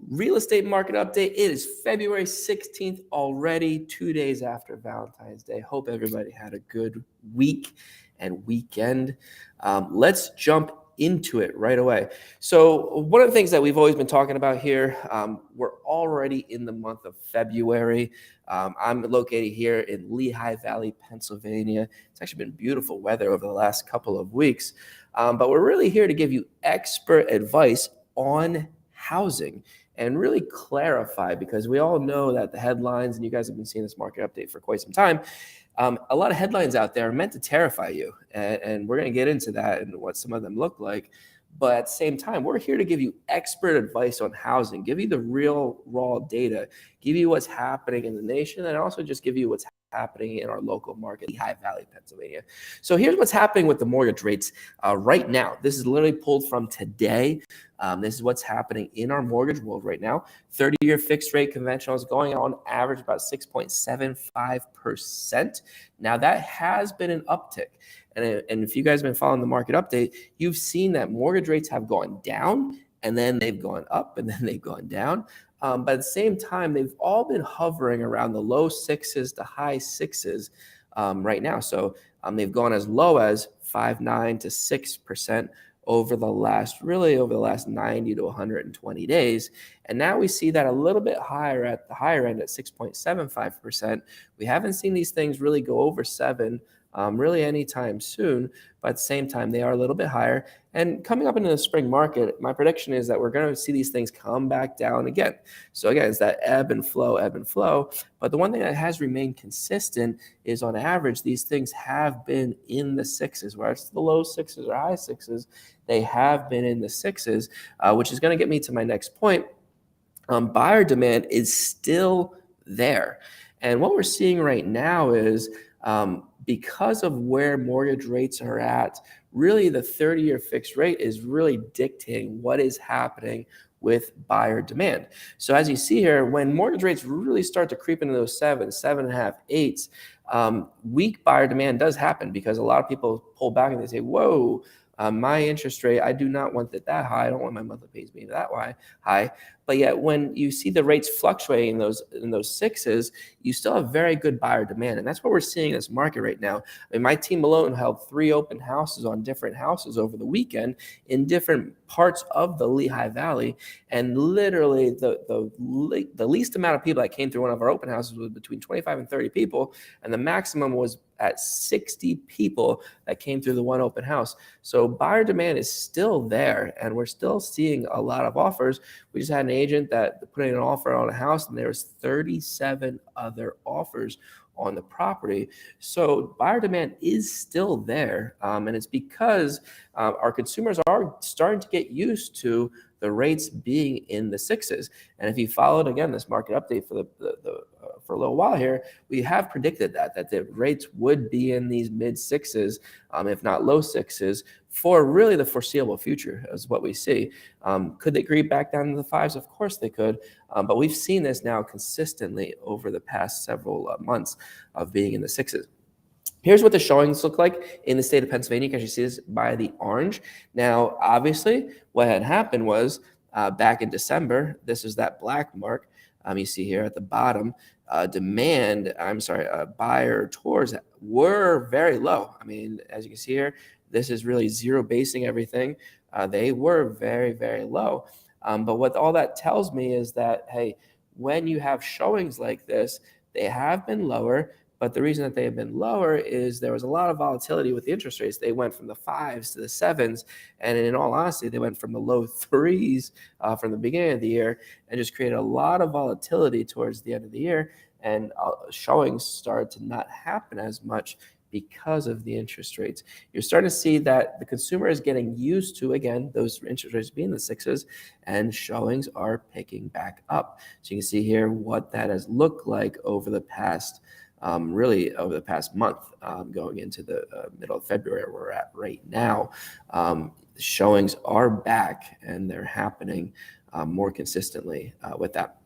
Real estate market update. It is February 16th already, 2 days after Valentine's Day. Hope everybody had a good week and weekend. Let's jump into it right away. So one of the things that we've always been talking about here, we're already in the month of February. I'm located here in Lehigh Valley, Pennsylvania. It's actually been beautiful weather over the last couple of weeks. But we're really here to give you expert advice on housing and really clarify, because we all know that the headlines, and you guys have been seeing this market update for quite some time, a lot of headlines out there are meant to terrify you, and we're going to get into that and what some of them look like. But at the same time, we're here to give you expert advice on housing, give you the real raw data, give you what's happening in the nation, and also just give you what's happening in our local market, Lehigh Valley, Pennsylvania. So here's what's happening with the mortgage rates right now. This is literally pulled from today. This is what's happening in our mortgage world right now. 30-year fixed rate conventional is going on average about 6.75%. Now that has been an uptick. And if you guys have been following the market update, you've seen that mortgage rates have gone down, and then they've gone up, and then they've gone down. But at the same time, they've all been hovering around the low sixes to high sixes right now. So they've gone as low as 5.9 to 6% over the last 90 to 120 days. And now we see that a little bit higher at the higher end at 6.75%. We haven't seen these things really go over 7 really anytime soon, but at the same time, they are a little bit higher. And coming up into the spring market, my prediction is that we're going to see these things come back down again. So again, it's that ebb and flow. But the one thing that has remained consistent is, on average, these things have been in the sixes, whether it's the low sixes or high sixes, they have been in the sixes, which is going to get me to my next point. Buyer demand is still there. And what we're seeing right now is, because of where mortgage rates are at, really the 30-year fixed rate is really dictating what is happening with buyer demand. So as you see here, when mortgage rates really start to creep into those 7.5, 8s, weak buyer demand does happen, because a lot of people pull back and they say, whoa, my interest rate, I do not want it that high. I don't want my monthly payments being that high. But yet when you see the rates fluctuating in those sixes, you still have very good buyer demand. And that's what we're seeing in this market right now. I mean, my team alone held 3 open houses on different houses over the weekend in different parts of the Lehigh Valley. And literally the least amount of people that came through one of our open houses was between 25 and 30 people. And the maximum was at 60 people that came through the one open house. So buyer demand is still there, and we're still seeing a lot of offers. We just had an agent that put in an offer on a house, and there was 37 other offers on the property. So buyer demand is still there, and it's because our consumers are starting to get used to the rates being in the sixes. And if you followed, again, this market update for for a little while here, we have predicted that the rates would be in these mid sixes, if not low sixes, for really the foreseeable future, is what we see. Could they creep back down to the 5s? Of course they could. But we've seen this now consistently over the past several months of being in the sixes. Here's what the showings look like in the state of Pennsylvania. You can actually see this by the orange. Now, obviously, what had happened was back in December, this is that black mark. You see here at the bottom, buyer tours were very low. I mean, as you can see here, this is really zero basing everything. They were very, very low. But what all that tells me is that, hey, when you have showings like this, they have been lower. But the reason that they have been lower is there was a lot of volatility with the interest rates. They went from the 5s to the 7s. And in all honesty, they went from the low 3s from the beginning of the year, and just created a lot of volatility towards the end of the year. And showings started to not happen as much because of the interest rates. You're starting to see that the consumer is getting used to, again, those interest rates being the 6s, and showings are picking back up. So you can see here what that has looked like over the past over the past month, going into the middle of February, where we're at right now. Showings are back, and they're happening more consistently with that.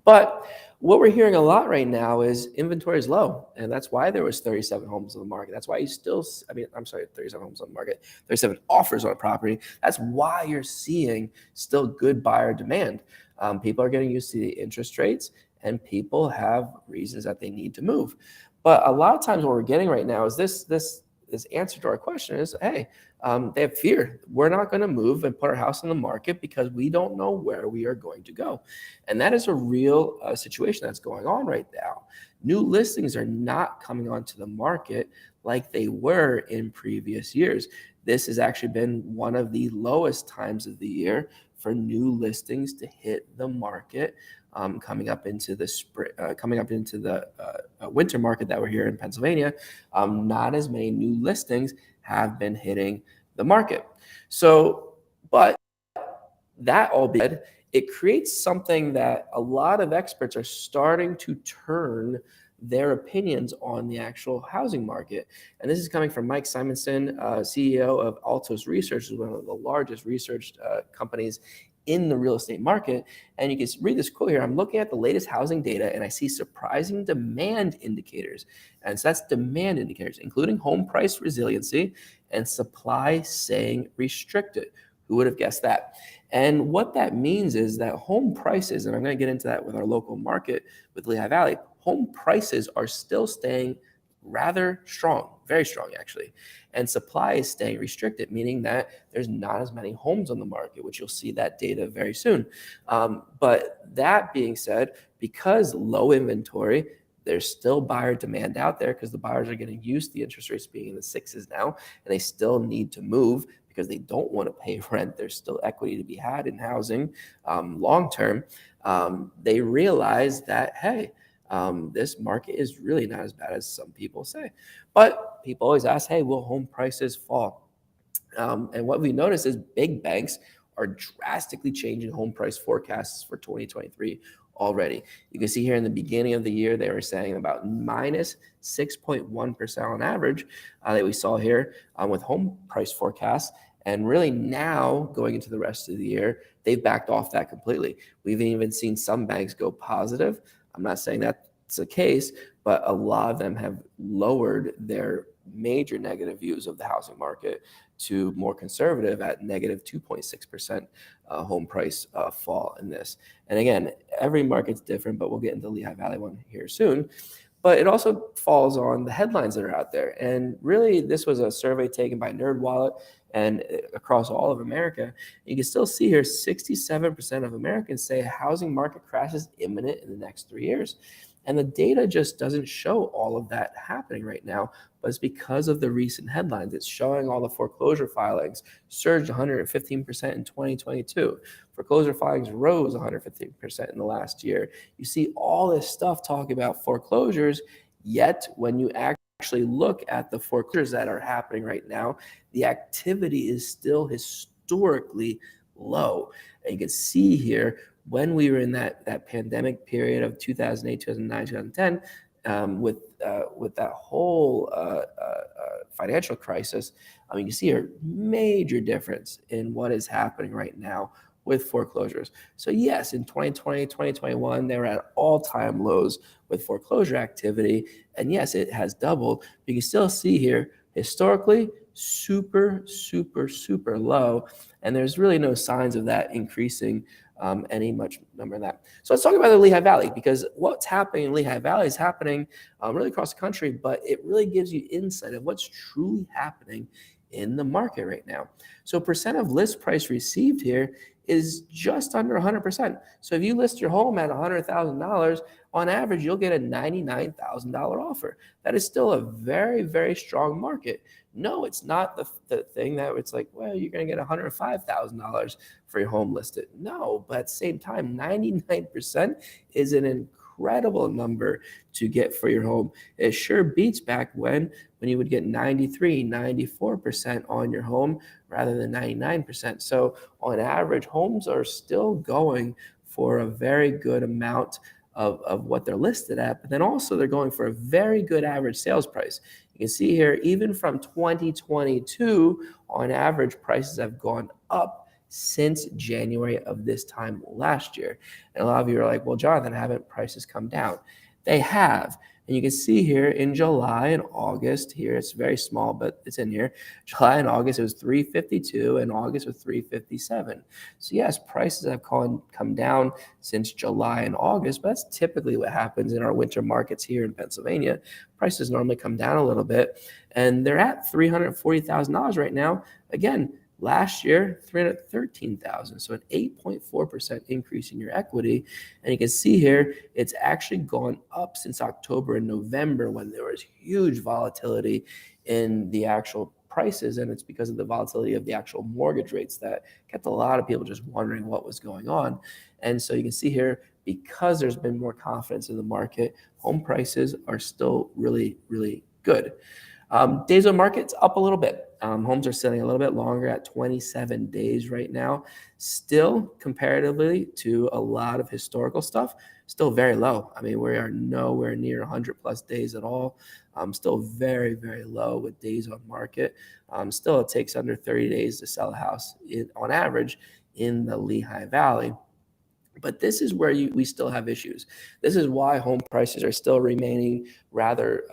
But what we're hearing a lot right now is inventory is low, and that's why there was 37 homes on the market. That's why you still, I mean, I'm sorry, 37 homes on the market, 37 offers on a property. That's why you're seeing still good buyer demand. People are getting used to the interest rates, and people have reasons that they need to move. But a lot of times, what we're getting right now is this answer to our question is, hey, they have fear. We're not going to move and put our house on the market because we don't know where we are going to go. And that is a real situation that's going on right now. New listings are not coming onto the market like they were in previous years. This has actually been one of the lowest times of the year for new listings to hit the market. Coming up into the spring, coming up into the winter market that we're here in Pennsylvania, not as many new listings have been hitting the market. So, but that all being said, it creates something that a lot of experts are starting to turn their opinions on the actual housing market. And this is coming from Mike Simonson, CEO of Altos Research, is one of the largest research companies in the real estate market. And you can read this quote here. I'm looking at the latest housing data and I see surprising demand indicators. And so that's demand indicators, including home price resiliency and supply staying restricted. Who would have guessed that? And what that means is that home prices, and I'm going to get into that with our local market with Lehigh Valley, home prices are still staying rather strong, very strong actually. And supply is staying restricted, meaning that there's not as many homes on the market, which you'll see that data very soon. But that being said, because low inventory, there's still buyer demand out there because the buyers are getting used to the interest rates being in the sixes now, and they still need to move because they don't want to pay rent. There's still equity to be had in housing long term. They realize that, hey, this market is really not as bad as some people say. But people always ask, hey, will home prices fall? And what we notice is big banks are drastically changing home price forecasts for 2023 already. You can see here in the beginning of the year, they were saying about minus 6.1% on average that we saw here with home price forecasts. And really now going into the rest of the year, they've backed off that completely. We've even seen some banks go positive. I'm not saying that's the case, but a lot of them have lowered their major negative views of the housing market to more conservative at negative 2.6% home price fall in this. And again, every market's different, but we'll get into the Lehigh Valley one here soon. But it also falls on the headlines that are out there. And really, this was a survey taken by NerdWallet and across all of America. You can still see here 67% of Americans say a housing market crash is imminent in the next 3 years. And the data just doesn't show all of that happening right now, but it's because of the recent headlines. It's showing all the foreclosure filings surged 115% in 2022. Foreclosure filings rose 115% in the last year. You see all this stuff talking about foreclosures, yet when you actually look at the foreclosures that are happening right now, the activity is still historically low. And you can see here, when we were in that pandemic period of 2008, 2009, 2010, with that whole financial crisis, I mean, you see a major difference in what is happening right now with foreclosures. So yes, in 2020, 2021, they were at all-time lows with foreclosure activity. And yes, it has doubled. But you can still see here, historically, super, super, super low. And there's really no signs of that increasing any much number of that. So let's talk about the Lehigh Valley, because what's happening in Lehigh Valley is happening really across the country, but it really gives you insight of what's truly happening in the market right now. So percent of list price received here is just under 100%. So if you list your home at $100,000, on average, you'll get a $99,000 offer. That is still a very, very strong market. No, it's not the thing that it's like, well, you're going to get $105,000 for your home listed. No, but at the same time, 99% is an incredible number to get for your home. It sure beats back when you would get 93, 94% on your home rather than 99%. So on average, homes are still going for a very good amount of what they're listed at, but then also they're going for a very good average sales price. You can see here, even from 2022, on average, prices have gone up since January of this time last year. And a lot of you are like, well, Jonathan, haven't prices come down? They have. And you can see here in July and August, here it's very small, but it's in here. July and August, it was 352, and August was 357. So yes, prices have come down since July and August, but that's typically what happens in our winter markets here in Pennsylvania. Prices normally come down a little bit, and they're at $340,000 right now. Again, last year, 313,000. So an 8.4% increase in your equity. And you can see here, it's actually gone up since October and November when there was huge volatility in the actual prices. And it's because of the volatility of the actual mortgage rates that kept a lot of people just wondering what was going on. And so you can see here, because there's been more confidence in the market, home prices are still really, really good. Days on market's up a little bit. Homes are sitting a little bit longer at 27 days right now. Still, comparatively to a lot of historical stuff, still very low. I mean, we are nowhere near 100 plus days at all. Still very, very low with days on market. Still, it takes under 30 days to sell a house on average in the Lehigh Valley. But this is where we still have issues. This is why home prices are still remaining rather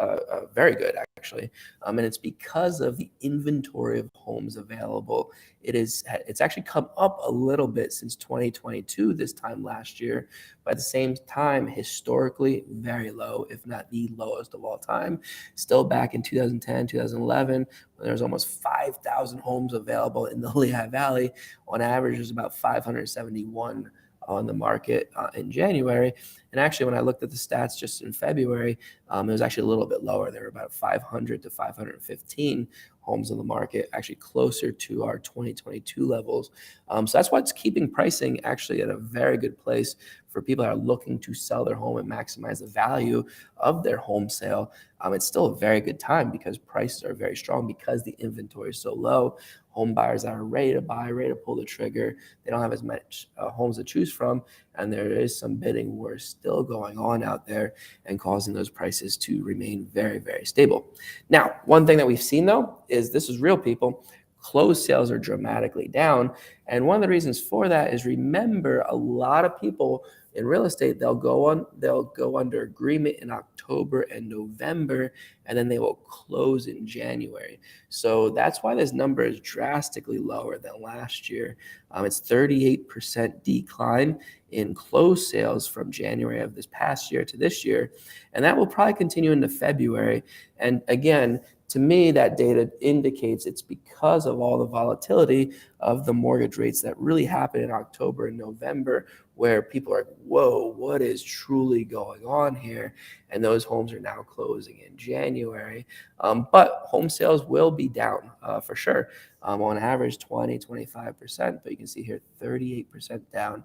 very good, actually. And it's because of the inventory of homes available. It's actually come up a little bit since 2022, this time last year. But at the same time, historically, very low, if not the lowest of all time. Still back in 2010, 2011, when there was almost 5,000 homes available in the Lehigh Valley. On average, there's about 571 on the market in January. And actually, when I looked at the stats just in February, it was actually a little bit lower. There were about 500 to 515 homes on the market, actually closer to our 2022 levels. So that's what's keeping pricing actually at a very good place for people that are looking to sell their home and maximize the value of their home sale. It's still a very good time because prices are very strong because the inventory is so low. Home buyers that are ready to buy, ready to pull the trigger, they don't have as much homes to choose from, and there is some bidding war still going on out there and causing those prices to remain very, very stable. Now, one thing that we've seen though is this is real, people. Closed sales are dramatically down. And one of the reasons for that is, remember, a lot of people in real estate, they'll go under agreement in October and November, and then they will close in January. So that's why this number is drastically lower than last year. It's 38% decline in closed sales from January of this past year to this year. And that will probably continue into February. And again, to me, that data indicates it's because of all the volatility of the mortgage rates that really happened in October and November, where people are like, whoa, what is truly going on here? And those homes are now closing in January. But home sales will be down for sure. On average, 20-25%. But you can see here, 38% down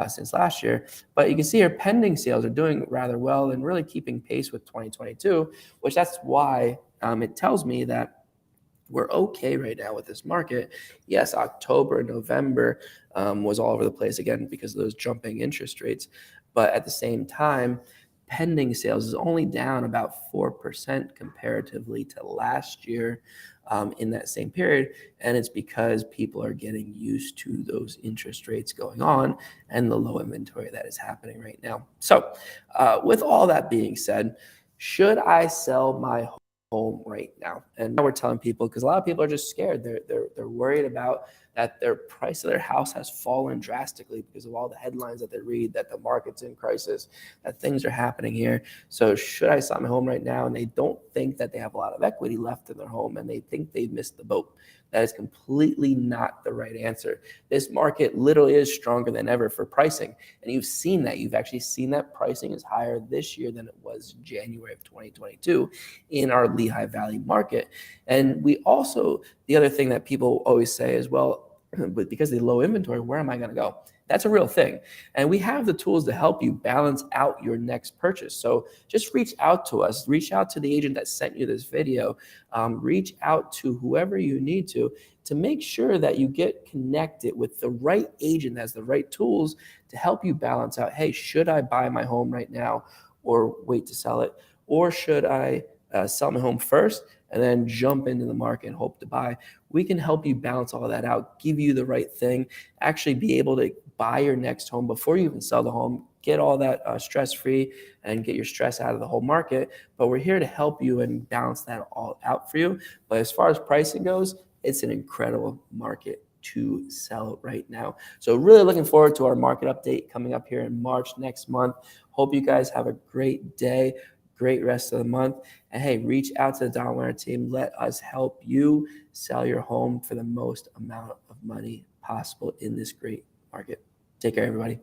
since last year. But you can see here, pending sales are doing rather well and really keeping pace with 2022, which that's why it tells me that we're okay right now with this market. Yes, October, November was all over the place again because of those jumping interest rates. But at the same time, pending sales is only down about 4% comparatively to last year in that same period. And it's because people are getting used to those interest rates going on and the low inventory that is happening right now. So with all that being said, should I sell my home right now? And now we're telling people, because a lot of people are just scared. They're worried about that their price of their house has fallen drastically because of all the headlines that they read, that the market's in crisis, that things are happening here. So should I sell my home right now? And they don't think that they have a lot of equity left in their home, and they think they've missed the boat. That is completely not the right answer. This market literally is stronger than ever for pricing. And you've seen that. You've actually seen that pricing is higher this year than it was January of 2022 in our Lehigh Valley market. And we also, the other thing that people always say is, well, but because of the low inventory, where am I going to go? That's a real thing. And we have the tools to help you balance out your next purchase. So just reach out to us. Reach out to the agent that sent you this video. Reach out to whoever you need to make sure that you get connected with the right agent that has the right tools to help you balance out, hey, should I buy my home right now or wait to sell it? Or should I sell my home first and then jump into the market and hope to buy. We can help you balance all that out, give you the right thing, actually be able to buy your next home before you even sell the home, get all that stress-free and get your stress out of the whole market. But we're here to help you and balance that all out for you. But as far as pricing goes, it's an incredible market to sell right now. So really looking forward to our market update coming up here in March next month. Hope you guys have a great day, great rest of the month. And hey, reach out to the Don Lerner team. Let us help you sell your home for the most amount of money possible in this great market. Take care, everybody.